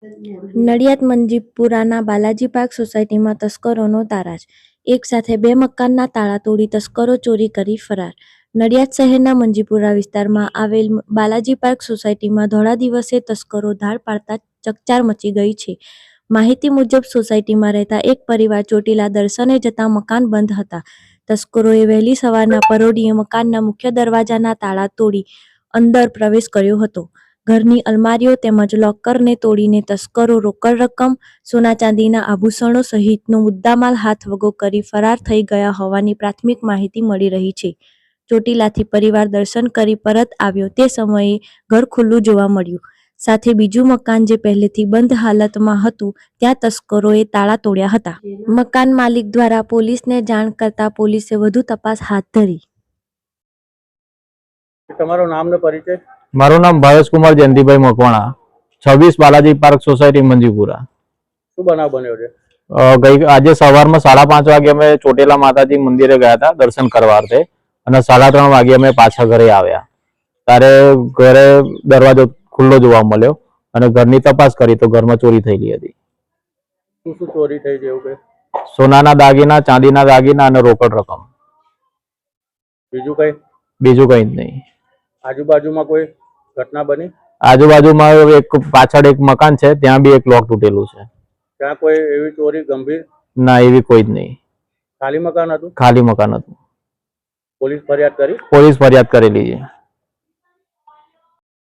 Nadiad મંજીપુરાના Balaji park સોસાયટીમાં તસ્કરોનો તારાજ. એક સાથે બે મકાનના તાળા તોડી તસ્કરો ચોરી કરી ફરાર. નડિયાદ શહેરના મંજીપુરા વિસ્તારમાં આવેલ બાલાજી પાર્ક સોસાયટીમાં ધોળા દિવસે તસ્કરો ધાડ પાડતા ચકચાર મચી ગઈ છે. માહિતી મુજબ સોસાયટીમાં રહેતા એક પરિવાર ચોટીલા દર્શને જતા મકાન બંધ હતા. તસ્કરોએ વહેલી સવારના પરોઢિયે મકાનના મુખ્ય દરવાજાના તાળા તોડી અંદર પ્રવેશ કર્યો હતો. ઘરની અલમારીઓ તેમજ લોકરને તોડીને તસ્કરો રોકડ રકમ, સોના ચાંદીના આભૂષણો સહિતનો મુદ્દામાલ હાથવગો કરી ફરાર થઈ ગયા હોવાની પ્રાથમિક માહિતી મળી રહી છે. ચોટીલાથી પરિવાર દર્શન કરી પરત આવ્યો તે સમયે ઘર ખુલ્લું જોવા મળ્યું. સાથે બીજું મકાન જે પહેલેથી બંધ હાલતમાં હતું ત્યાં તસ્કરોએ તાળા તોડ્યા હતા. મકાન માલિક દ્વારા પોલીસને જાણ કરતા પોલીસે વધુ તપાસ હાથ ધરી. તમારું નામ ને પરિચય? મારું નામ ભાવેશકુમાર જયંતિભાઈ મકવાણા, 26 બાલાજી પાર્ક સોસાયટી મંજીપુરા. શું બનાવ બન્યો છે? આજે સવારમાં 5:30 વાગે અમે ચોટીલા માતાજી મંદિરે ગયા હતા દર્શન કરવા અર્થે, અને 3:30 વાગે અમે પાછા ઘરે આવ્યા. ત્યારે ઘરે દરવાજો ખુલ્લો જોવા મળ્યો અને ઘરની તપાસ કરી તો ઘરમાં ચોરી થયેલી હતી. શું શું ચોરી થઈ છે એવું કે? સોનાના દાગીના, ચાંદીના દાગીના અને રોકડ રકમ. બીજું કઈ જ નહીં. આજુબાજુમાં કોઈ ઘટના બની? આજુબાજુમાં પાછળ એક મકાન છે, ત્યાં બી એક લોક તૂટેલું છે. ત્યાં કોઈ એવી ચોરી ગંભીર? ના, એવી કોઈ જ નહીં. ખાલી મકાન હતું? ખાલી મકાન હતું. પોલીસ ફરિયાદ કરી? પોલીસ ફરિયાદ કરેલી છે.